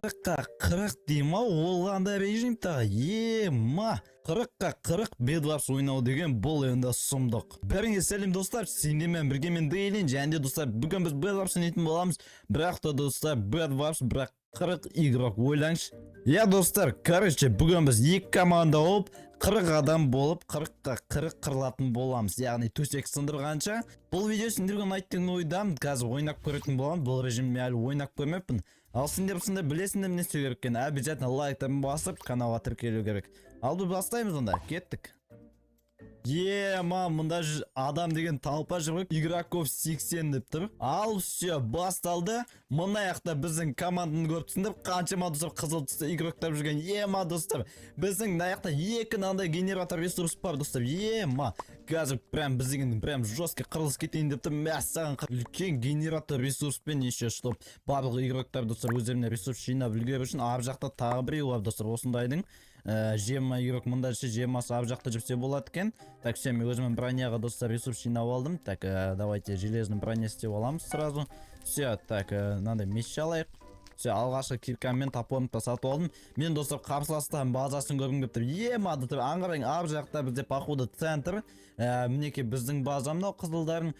40-қа 40 дейм ау, ол қандай режим тағы? Ема 40-қа 40 Bedwars ойнау деген бұл енді сұмдық. Бәріңе сәлем достар, сендермен бірге мен Дейлин, және де достар, бүгін біз Bedwars ойнайтын боламыз. Бірақ та достар, Bedwars бірақ 40 игрок ойлаңызшы. Я достар, короче, бүгін біз екі команда болып 40 адам болып 40-қа 40 қырылатын боламыз. Яғни төсек сындырғанша. Бұл видео сендерге ұнайтын ойдамын. Қазір ойнап көретін боламын. Бұл режимде әлі ойнап көрмеппін. Ал сендер білесіңдер не істеу керек екенін. Обязательно лайктарын басып, каналға тіркелу керек. Ал біз бастаймыз онда. Кеттік. Мұнда адам деген талпа жүріп, игроков 80 деп тұр. Ал все, басталды. Мұнда яқта біздің команданы көріп түсіндір, қаншама достар қызыл түсті игроктар жүрген. Достар, біздің яқта екі нандай генератор ресурс бар достар. Қазір прям біздің прям жестко қырылыс кетейін деп тұр. Мәссаған үлкен генератор ресурспен еще чтоб барлық игроктар достар өздеріне ресурс жинап үлгеру үшін. Ар жақта тағы біреу бар достар, осындайдың жема игрок мында жемасы ап жақта жүрсе болады екен. Так, все, мен өзімнің броняға достар ресурс жинап алдым. Так, давайте железный броня істеп аламыз сразу. Все, так, мынандай меч алайық. Все, алғашқы киркамен топорымды сатып алдым. Мен достар қарсыластан базасын көргім келіп тұр. Достар, аңғарың ап жақта бізде походу центр. Мінеке біздің базамда қызылдардың.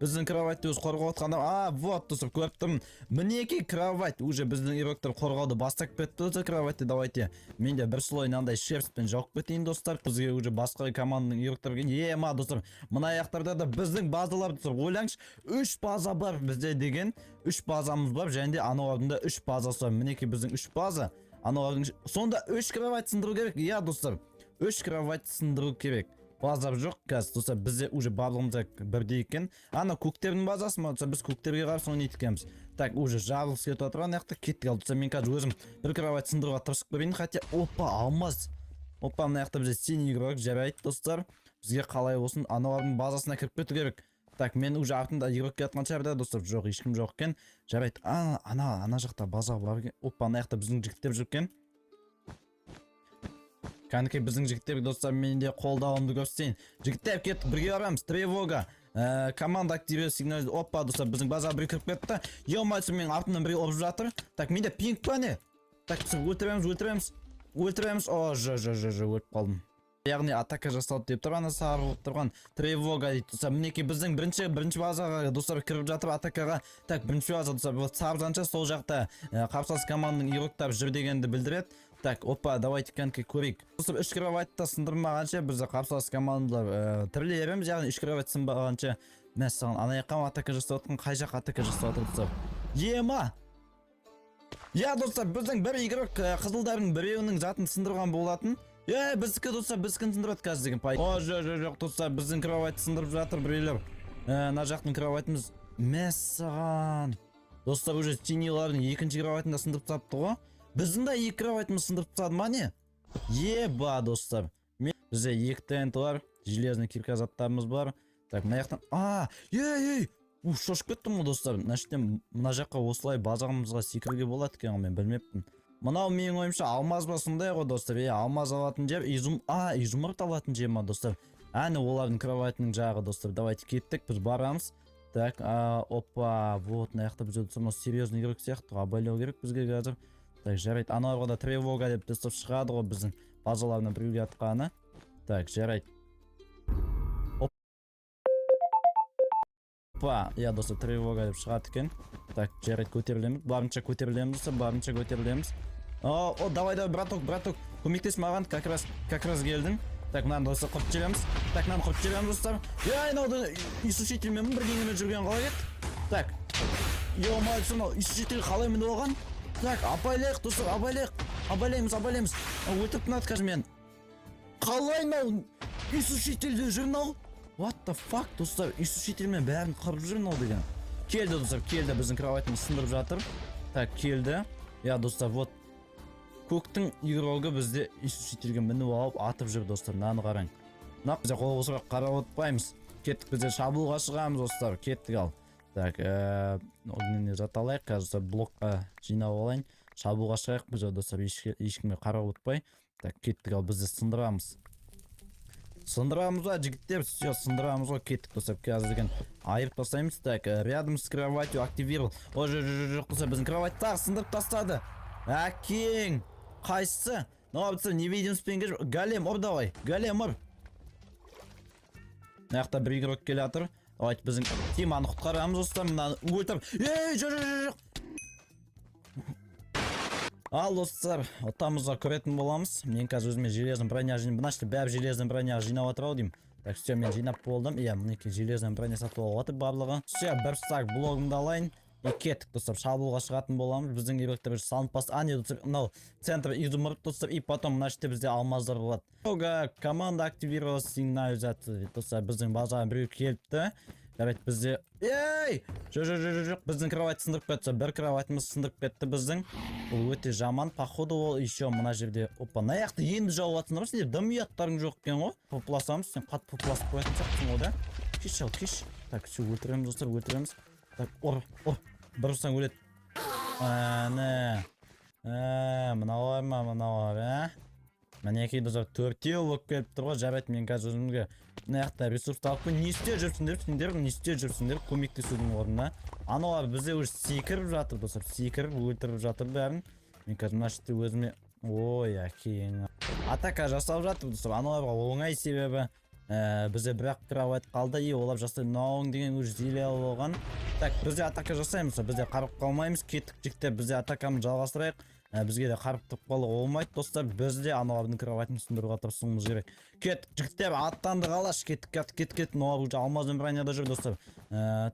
Біздің кроватьты өз қорғау отқанда, вот достар, көріп тұрмын. Мінеке кровать, уже біздің игроктар қорғауды бастап кетті өзі кроватьты. Давайте, мен де бір слой нандай шерстпен жауып кетейін достар. Бізге уже басқа команданың игроктар келген. Достар, мына аяқтарда да біздің базалар достар. Ойлаңыз, 3 база бар бізде деген. 3 базамыз бар, және де аналарында 3 базасы бар. Мінеке біздің 3 база. Аналардың сонда 3 кровать сындыру керек. Достар, 3 кровать сындыру керек. Базар жоқ қазір достар, бізде уже барлығымызда бірдей екен. Ана көктердің базасы ма? Біз көктерге қарсы ойнайды екенбіз. Так, уже жарылыс кетіп отырған аяқта кеттік. Достар, мен қазір өзім бір кровать сындыруға тырысып көрейін. Хотя, алмаз. Мына аяқта бізде синий игрок жарайды достар. Бізге қалай болсын, аналардың базасына кіріп кету керек. Так, мен уже артында игрок кеткен шығарда достар, жоқ, ешкім жоқ екен. Жарайды. Ана жақта база бар екен. Ана аяқта біздің жігіттер жүрген. Кәнекей біздің жігіттер достар, менде қолдауымды көрсетейін. Жігіттер кеттік, бірге барамыз. Тревога. Команда активе сигнал. Достар, біздің база бір кіріп кетті. Емайсы мен артынан бірге ұрып жатыр. Так, менде пинг па не? Так, өлтіреміз. Өліп қалдым. Яғни атака жасалды деп тұрған, сарылып тұрған тревога дейді. Достар, мінеке біздің бірінші базаға достар кіріп жатыр атакаға. Так, бірінші база достар, саржанша сол жақта қарсылас команданың игроктары жүр дегенді білдіреді. Так, давайте кәнекей көрейік. Достар, 3 кроватьта сындырмағанша бізді қарсылас командалар тірілеріміз, яғни 3 кровать сынбағанша мәссаған анаяққа атака жасап отқан, қай жақ атака жасап отыр достар. Достар, біздің бір игрок қызылдардың біреуінің затын сындырған болатын. Біздікі достар, біздікін сындырады қазір деген пай. Жоқ достар, біздің кровать сындырып жатыр біреулер. На жақтың кроватымыз мәссаған. Достар, уже синилардың екінші кроватында сындырып тапты ғой. Біздің де 2 кроватымыз сындырып тапты ма не? Достар. Бізде 2 тент бар, железный кирка заттарымыз бар. Так, мына жақтан. Шошып кеттім ғой достар. Мына жаққа осылай базағымызға секіруге болады екен, мен білмеппін. Мынау менің ойымша алмаз ба сондай ғой достар. Алмаз алатын жер, изумруд алатын жер ма достар. Олардың кроватының жағы достар. Давайте кеттік, біз барамыз. Так, вот мына жақта бізде достар, серьезный игрок сияқты абайлау керек бізге қазір. Так, жарайды. Аналарға да тревога деп достар шығады ғой біздің базаларына біреуге атқаны. Так, жарайды. Достар, тревога деп шығады екен. Так, жарайды, көтерілеміз. Барынша көтерілеміз. Давай, браток, көмектес маған, как раз келдің. Так, мынаны достар құрып жібереміз. Достар. Исушителмен бірдеңемен жүрген қалай еді? Так, исушитель қалай міне оған? Так, апайлайық достар, абайлаймыз. Өтіп тұнады қазір мен. Қалай мынау исушительді жүрін ау? What the fuck, достар, исушительмен бәрін қырып жүрін ау деген. Келді достар, біздің кроватымыз сындырып жатыр. Так, келді. Достар, вот. Көктің игрогі бізде исушительге мініп алып атып жүр достар, наны қараң. Бізде қолғысырақ қарап отпаймыз. Кеттік, бізде шабуылға шығамыз достар, кеттік ал. Так, огненне жаталайық, қазір блокқа жинап алайын. Шабуылға шығайық біз достар, ешкімге қарап отпай. Так, кеттік ал, бізде сындырамыз. Сындырамыз ба, жігіттер, сындырамыз ғой, кеттік достар, қазір деген айырып тастаймыз. Так, рядом с кроватью активировал. Жоқ достар, біздің кроваттар сындырып тастады. Әкең. Қайсысы? Нағапсы невидимоспен кеш. Голем ұр давай. Голем ұр. Мынаяқта бір игрок келе жатыр. Давайте біздің Тиманы құтқарамыз достар. Мынаны өлтіріп. Ей, жоқ. Ал достар, отамызға көретін боламыз. Мен қазір өзіме железный броня жинап, мынашты бәрі железный броня жинап отыр ау деймін. Так, все, мен жинап болдым. Иә, мінекей железный броня сатып алып отыр барлығы. Все, бір стак блогымды алайын. И кеттік достар, шабуылға шығатын боламыз. Біздің игроктар салынып басты. А, не достар, мынау центр изумруд достар. И потом мынашты бізде алмаздар болады. Ога, команда активировалась, сигнализация. Достар, біздің базаға біреу келіпті. Жарайды, бізде... Ей! Жоқ, біздің кровать сындырып кетті. Бір кроватымыз сындырып кетті біздің. Ол өте жаман. Походу ол еще мына жерде... Опа, наяқты енді жауып атсыңдар. Сендер дым ұяттарың жоқ екен ғой. Пұпласамыз. Сен қатты пұпласып қоятын сияқтың ғой да. Кеш ал, кеш. Так, все, өлтіреміз достар, өлтіреміз. Так, ор. Бір ұрсаң өледі. Мыналар, Мінекей достар, төртеу болып келіп тұр ғой. Жарайды, мен қазір өзімге мынаяқта ресурсты алып қой. Не істеп жүрсіңдер, көмектесудің орнына. Аналар бізде уже секіріп жатыр достар, секіріп өлтіріп жатыр бәрін. Мен қазір мына жерде өзіме... Ой, әкең. Атака жасап жатыр достар. Аналарға оңай себебі бізде бірақ кровать қалды. И олар жасайды. Мынауың деген уже зеле болған. Так, бізде атака жасаймыз. Бізде қарып қалмаймыз. Кеттік жіктер, бізде атакамыз жалғастырайық. Бізге де қарып тұрып қалуға болмайды достар. Бізде аналардың кроватын сындыруға тырысуымыз керек. Кеттік жіктер, аттанды қалаш. Кеттік. Мынау уже алмазбен броняда жүр достар.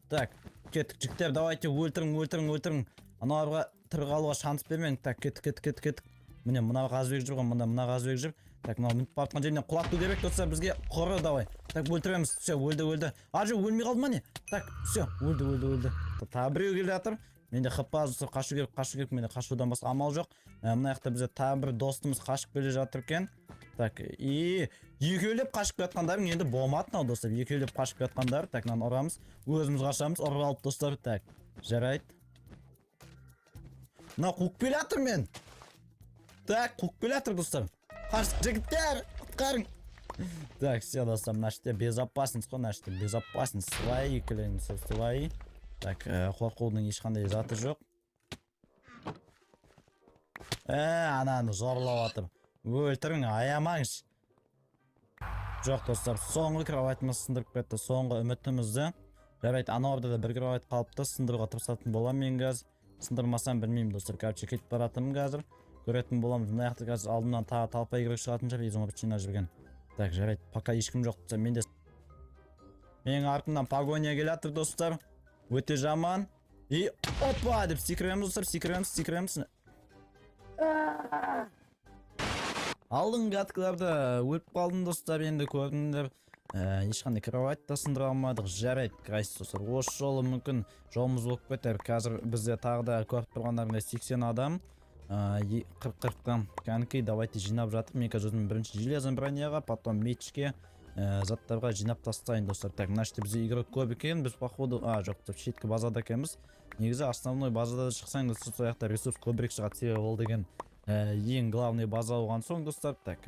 Так, кеттік жіктер, давайте өлтірің. Аналарға тырғалуға шанс бермең. Так, кеттік. Міне мына ғазбек жүр ғой, мына ғазбек жүр. Так, мынау мініп бартқан жерінен құлату керек достар, бізге құры давай. Так, өлтіреміз. Все, өлді. Ажы, өлмей қалды ма не? Так, все, өлді. Та біреу келе жатыр. Менде хп достар, қашу керек. Менде қашудан басқа амал жоқ. Мына жақта бізде тағы бір достымыз қашып келе жатыр екен. Так, и екеулеп қашып жатқандарың енді болмады достар. Екеулеп қашып жатқандар. Так, мынаны ұрамыз. Өзіміз қашамыз, ұрып алып достар. Так, жарайды. Мына қуып келе жатыр мен. Так, қуып келе жатыр достар. Қашып жігіттер, құтқарың. Так, все достар, мына жерде безопасность қой, мына жерде безопасность. Свои клиенсы, свои. Так, қорқудың ешқандай заты жоқ. Ананы зорлап атыр. Өлтірің, аямаңыз. Жоқ достар, соңғы кроватымыз сындырып кетті. Соңғы үмітімізді. Жарайды, аналарда да бір кроват қалыпты. Сындыруға тырысатын болам мен қазір. Сындырмасам білмеймін достар. Короче, кетіп баратым қазір. Көретін боламыз. Мына жақта қазір алдымнан тағы талпа игрок шығатын шығар, изумруд жинап жүрген. Так, жарайды, пока ешкім жоқ достар. Менің артымнан погоня келатыр достар. Өте жаман. И опа деп секіреміз достар, секіреміз. Алдыңғы аткаларда өліп қалдым достар, енді көрдіңдер. Ешқандай кровать та сындыра алмадық. Жарайды, қайсы достар. Осы жолы мүмкін жолымыз болып кетер. Қазір бізде тағы да көріп тұрғандарында 80 адам. 40-40-тан кәнекей давайте жинап жатыр. Мен қазір өзім бірінші железный броняға, потом мечке заттарға жинап тастайын достар. Так, мына жерде бізде игрок көп екен. Біз походу, жоқ, шеткі базада екенбіз. Негізі основной базада шықсаңыз, сол жақта ресурс көбірек шығады, себебі ол деген ең главный база болған соң достар. Так,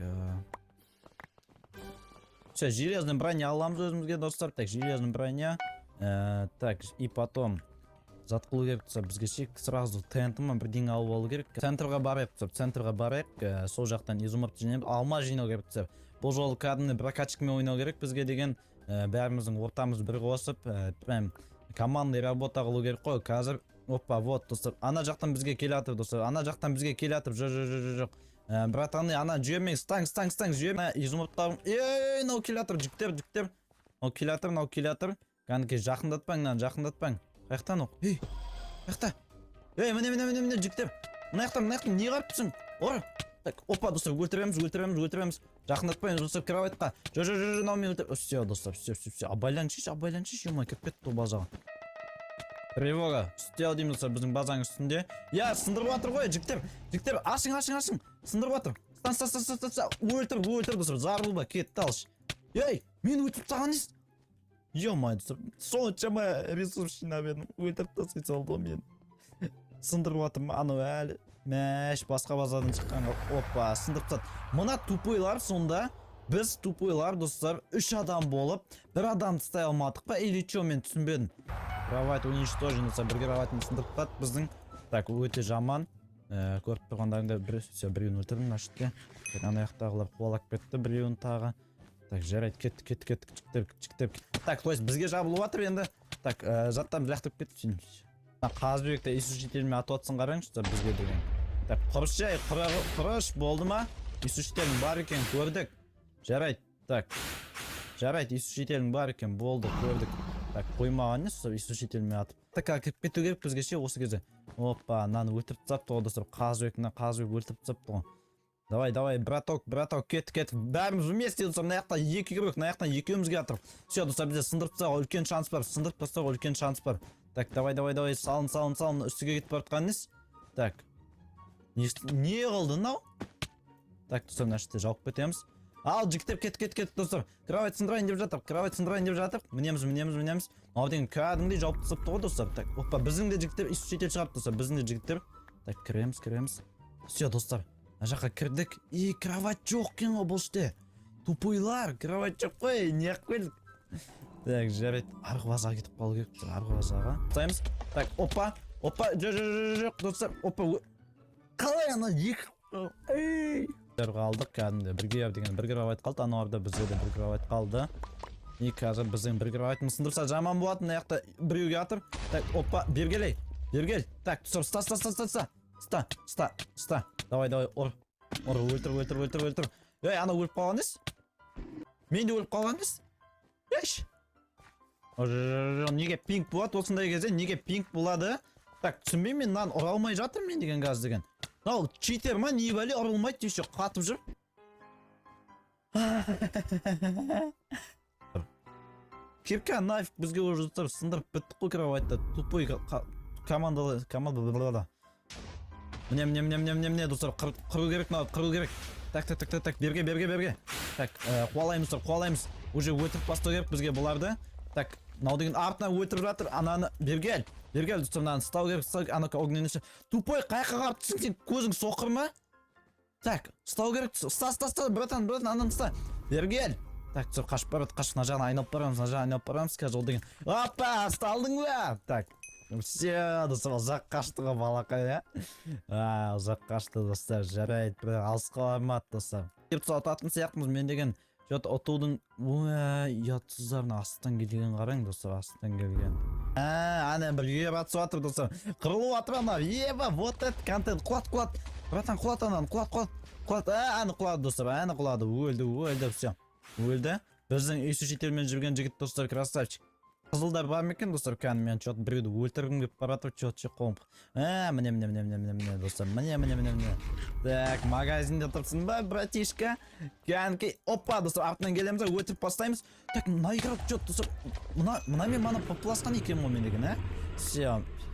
все, железный броня аламыз өзімізге достар. Так, железный броня. Так, и потом затқылу керек достар. Бізге шек сразу тентімен бірдеңе алып алу керек. Центрға барайық. Сол жақтан изумруд жинап, алма жинау керек достар. Бұл жолы кәдімгі прокачкамен ойнау керек бізге деген. Бәріміздің ортамыз бір қосып, прям командный работа қылу керек қой. Қазір, опа, вот достар. Ана жақтан бізге келатыр достар. Жоқ. Братаны, ана жүйемен, стаң, жүйемен. Изумрудтарым. Нау келатыр, жүктер. Нау келатыр. Кәнекей, жақындатпаң. Қаяқтан оқ? Қаяқта? Міне, жүктер. Мына жақтан, не қарып тұрсың? Ор. Так, опа, достар, өлтіреміз. Жақындатпайын достар, кроватқа. Нау мен өлтір. Все, достар, все. Абайланшиш, ема, кеп кетті базаға. Тревога, үстел деймін достар, біздің базаның үстінде. Я, сындырып атыр ғой, жүктер. Ашың. Сындырып атыр. Стан. Өлтір достар, зарылба, кетті алыш. Мен өтіп таған ес. Ема, достар, соншама ресурс жинап едім. Өлтіріп тасқай салды мен. Сындырып атыр, анау әлі. Мәш, басқа базадан шыққанға. Опа, сындырып тат. Мына тупойлар сонда, біз тупойлар достар 3 адам болып, бір адам тыстай алмадық па? Или чо, мен түсінбедім. Кровать уничтожен, достар, бір кроватын сындырып тат біздің. Так, өте жаман. көріп тұрғандарыңда біреуін өлтірдім ашты. Ана жақтағылар қуалап кетті біреуін тағы. Так, жарайды, кетті, жіктеп. Так, то есть бізге жабылып жатыр енді. Так, жаттан жақтып кетті. Қазбекте иссушителімен атып атсын қараңызшы бізге деген. Так, құрыш болды ма? Иссушителің бар екен, көрдік. Жарайды, так. Жарайды, иссушителің бар екен, болды, көрдік. Так, қоймаған не сол иссушителімен атып. Так, кіріп кету керек бізге ше осы кезде. Опа, наны өлтіріп тастапты ғой достар. Қазбек өлтіріп тастапты ғой. Давай, браток, кет. Бәріміз вместе достар, мына жақтан екі игрок, мына жақтан екеумізге атыр. Все, достар, бізде сындырып тастауға үлкен шанс бар. Так, давай, салын, үстіге кетіп бара жатқан нес. Так. Не қылды мынау? Так, достар, мына жерде жауып кетеміз. Ал, жіктеп кет, достар. Кровать сындырайын деп жатыр. Мінеміз. Ал деген кәдімгідей жауып тастапты ғой, достар. Так, опа, біздің де жіктеп иссушитель шығарып, достар. Біздің де жіктеп. Так, кіреміз. Все, достар. Ана жаққа кірдік. Кровать жоқ екен ғой бұл жерде. Тупойлар, кровать жоқ қой, не қойдық. Так, жарайды. Арғы базаға кетіп қалу керек, арғы базаға. Таймыз. Так, опа, жоқ, достар. Опа, қалай ана екі. Қалдық кәдімді. Бір кровать қалды, ануарда бізде де бір кровать қалды. Қазір біздің бір кроватьмыз сындырса жаман болады, мына жақта біреуге атыр. Так, опа, бергел. Так, тұсыр, ста. Давай, ор, өлтір. Ана өліп қалған ес? Мен де өліп қалған ес? Еш? Неге пинг болады, осындай кезде неге пинг болады? Так, түсінбеймін, мен нан ұра алмай жатыр мен деген газ деген. Ал, читер ма, не бәле ұрылмайды дейші, қатып жүр. Кепка нафиг бізге уже сындырып біттік қой кроватьта. Тупой команда. Міне, достар, қыру керек. Так, берге. Так, қуалаймыз. Уже өтіріп бастау керек бізге бұларды. Так, нау деген артына өтіріп жатыр, ананы бергел, достар, мынаны стау керек, ана огненінші. Тупой, қайқа қарып түсің сен, көзің соқыр ма? Так, стау керек, ста, братан, ананы ста. Бергел. Так, түсір, қашып мына жағына айналып барамыз, қазір ол деген. Опа, сталдың ба? Так. Все, достар, ұзақ қашты ғой балақай, ұзақ қашты, достар, жарайды, бірақ алысқа бармады, достар. Кеп отатын сияқтымыз, мен деген отудың, ұятсыздарына астан келген қараң, достар, астан келген. Ана бір үйе батсы батыр, достар, қырылу батыр ана, вот это контент, құлат, братан, құлат ананы, құлат, аны құлады, достар, аны құлады, өлді, все, өлді. Біздің иссушителмен жүрген жігіт, достар, красавчик. Қызылдар бар ма екен, достар, кән мен чот біреуді өлтіргім деп баратыр, чот қомп. Міне, достар, міне. Так, магазинде тұрсың ба, братишка? Кәнкей, опа, достар, артынан келеміз, өтіріп бастаймыз. Так, мына игрок чот, достар, мына мен мана попласқан екен ғой мен деген,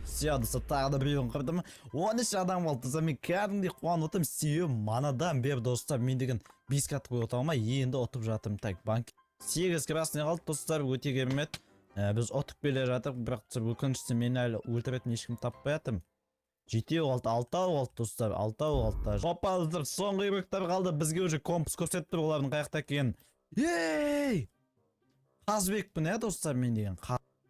Все, достар, тағы да біреуін қырдым. 13 адам болды, достар, мен кәдімдей қуан отым, сүйем, манадан бер, достар, мен деген 5 катты қой отауыма, енді отып жатырмын. Так, банк 8 красный қалды, достар, өте керемет. Біз отып келе жатыр, бірақ өкінішті мені әлі өлтіретін ешкім таппай жатырмын. 7 олды, 6 олды, достар, 6 олды. Опа, достар, соңғы игроктар қалды, бізге уже компас көрсетіп тұр, олардың қаяқта келген. Қазбекпін, достар, мен деген.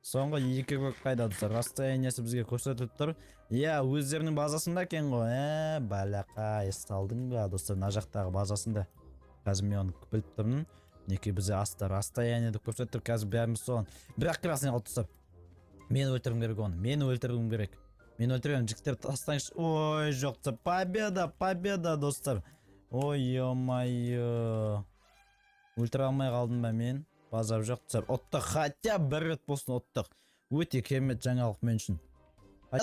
Соңғы 2 игрок қайда, достар, расстояниясы бізге көрсетіп тұр. Өздерінің базасында екен ғой, балақай, сталдың ба, достар, мына жақтағы базасында. Қазір мен оны біліп тұрмын. Неке бізде расстояниеді көрсеттір, қазір бәріміз соған. Бірақ красный қалды, достар. Мен өлтіргім керек оны, мен өлтіргім, жіктер тастаңыз. Ой, жоқ, победа, достар. Ой, ё-майо. Өлтір алмай қалдым ба мен? Базар жоқ, достар. Оттық, хотя бір рет болсын оттық. Өте керемет жаңалық мен үшін.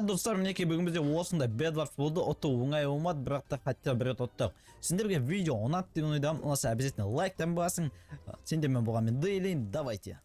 Достар, мінеке бүгін бізде осында Bedwars болды, отты оңай болмады, бірақ та хотя бір рет оттық. Сендерге видео ұнады деген ойдамын, ұнаса обязательно лайктан басың. Сендермен болған мен дейлейін, давайте.